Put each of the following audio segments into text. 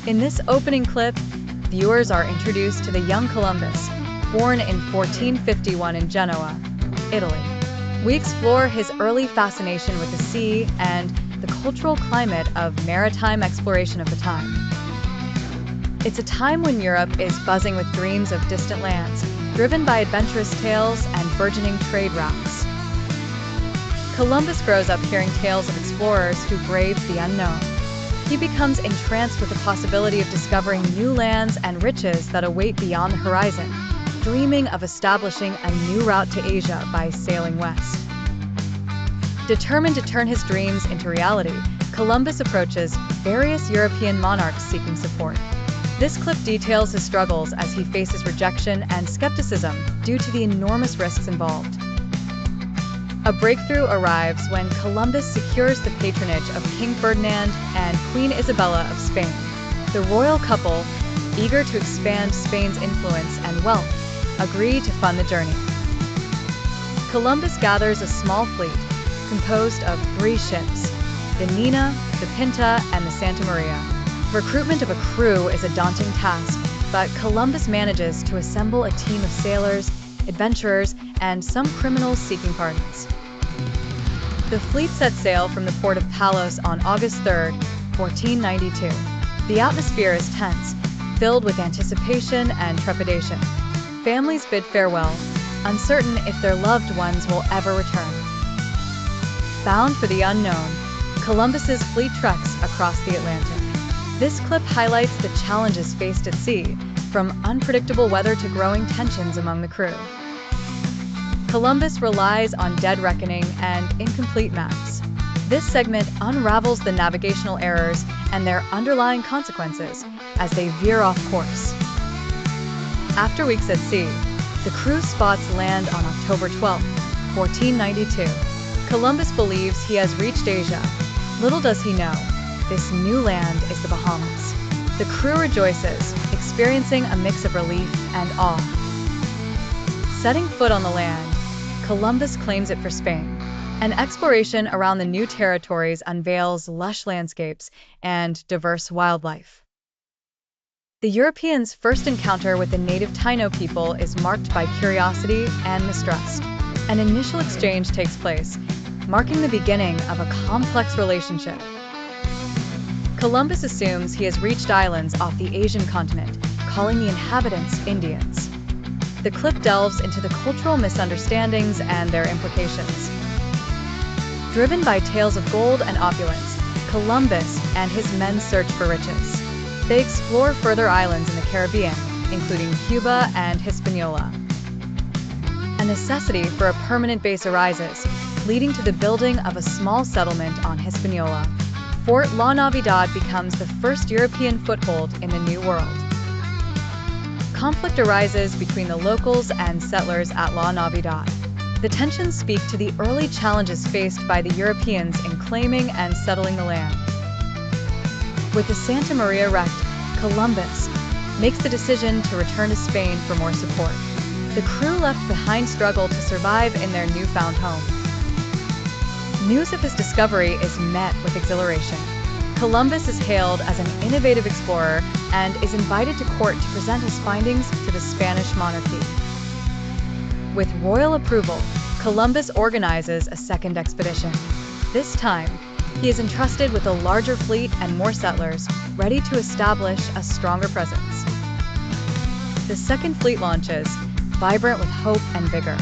In this opening clip, viewers are introduced to the young Columbus, born in 1451 in Genoa, Italy. We explore his early fascination with the sea and the cultural climate of maritime exploration of the time. It's a time when Europe is buzzing with dreams of distant lands, driven by adventurous tales and burgeoning trade routes. Columbus grows up hearing tales of explorers who braved the unknown. He becomes entranced with the possibility of discovering new lands and riches that await beyond the horizon, dreaming of establishing a new route to Asia by sailing west. Determined to turn his dreams into reality, Columbus approaches various European monarchs seeking support. This clip details his struggles as he faces rejection and skepticism due to the enormous risks involved. A breakthrough arrives when Columbus secures the patronage of King Ferdinand and Queen Isabella of Spain. The royal couple, eager to expand Spain's influence and wealth, agree to fund the journey. Columbus gathers a small fleet composed of 3 ships, the Nina, the Pinta, and the Santa Maria. Recruitment of a crew is a daunting task, but Columbus manages to assemble a team of sailors, adventurers, and some criminals seeking pardons. The fleet set sail from the port of Palos on August 3, 1492. The atmosphere is tense, filled with anticipation and trepidation. Families bid farewell, uncertain if their loved ones will ever return. Bound for the unknown, Columbus's fleet treks across the Atlantic. This clip highlights the challenges faced at sea, from unpredictable weather to growing tensions among the crew. Columbus relies on dead reckoning and incomplete maps. This segment unravels the navigational errors and their underlying consequences as they veer off course. After weeks at sea, the crew spots land on October 12, 1492. Columbus believes he has reached Asia. Little does he know, this new land is the Bahamas. The crew rejoices, experiencing a mix of relief and awe. Setting foot on the land, Columbus claims it for Spain. An exploration around the new territories unveils lush landscapes and diverse wildlife. The Europeans' first encounter with the native Taino people is marked by curiosity and mistrust. An initial exchange takes place, marking the beginning of a complex relationship. Columbus assumes he has reached islands off the Asian continent, calling the inhabitants Indians. The clip delves into the cultural misunderstandings and their implications. Driven by tales of gold and opulence, Columbus and his men search for riches. They explore further islands in the Caribbean, including Cuba and Hispaniola. A necessity for a permanent base arises, leading to the building of a small settlement on Hispaniola. Fort La Navidad becomes the first European foothold in the New World. Conflict arises between the locals and settlers at La Navidad. The tensions speak to the early challenges faced by the Europeans in claiming and settling the land. With the Santa Maria wrecked, Columbus makes the decision to return to Spain for more support. The crew left behind struggle to survive in their newfound home. News of his discovery is met with exhilaration. Columbus is hailed as an innovative explorer and is invited to court to present his findings to the Spanish monarchy. With royal approval, Columbus organizes a second expedition. This time, he is entrusted with a larger fleet and more settlers, ready to establish a stronger presence. The second fleet launches, vibrant with hope and vigor.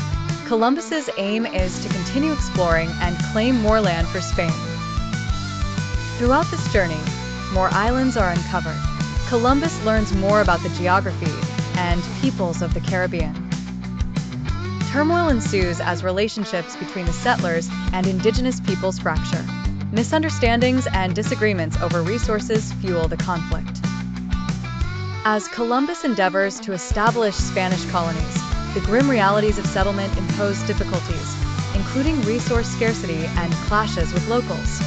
Columbus's aim is to continue exploring and claim more land for Spain. Throughout this journey, more islands are uncovered. Columbus learns more about the geography and peoples of the Caribbean. Turmoil ensues as relationships between the settlers and indigenous peoples fracture. Misunderstandings and disagreements over resources fuel the conflict. As Columbus endeavors to establish Spanish colonies, the grim realities of settlement impose difficulties, including resource scarcity and clashes with locals.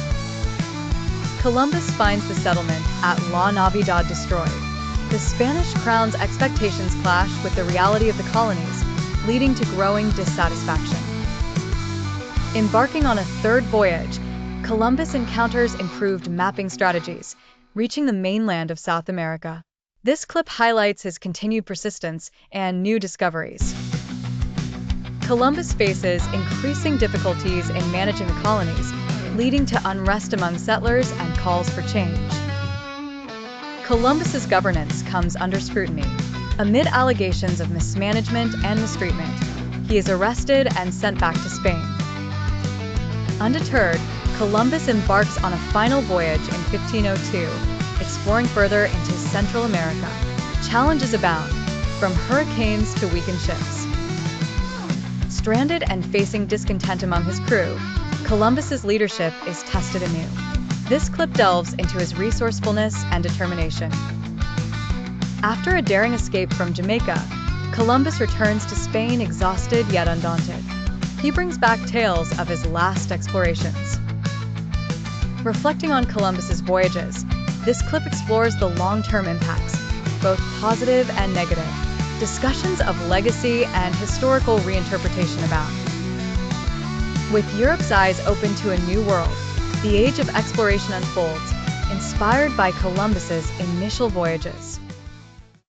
Columbus finds the settlement at La Navidad destroyed. The Spanish crown's expectations clash with the reality of the colonies, leading to growing dissatisfaction. Embarking on a third voyage, Columbus encounters improved mapping strategies, reaching the mainland of South America. This clip highlights his continued persistence and new discoveries. Columbus faces increasing difficulties in managing the colonies, leading to unrest among settlers and calls for change. Columbus's governance comes under scrutiny. Amid allegations of mismanagement and mistreatment, he is arrested and sent back to Spain. Undeterred, Columbus embarks on a final voyage in 1502, exploring further into Central America. Challenges abound, from hurricanes to weakened ships. Stranded and facing discontent among his crew, Columbus's leadership is tested anew. This clip delves into his resourcefulness and determination. After a daring escape from Jamaica, Columbus returns to Spain exhausted yet undaunted. He brings back tales of his last explorations. Reflecting on Columbus's voyages, this clip explores the long-term impacts, both positive and negative. Discussions of legacy and historical reinterpretation abound. With Europe's eyes open to a new world, the age of exploration unfolds, inspired by Columbus's initial voyages.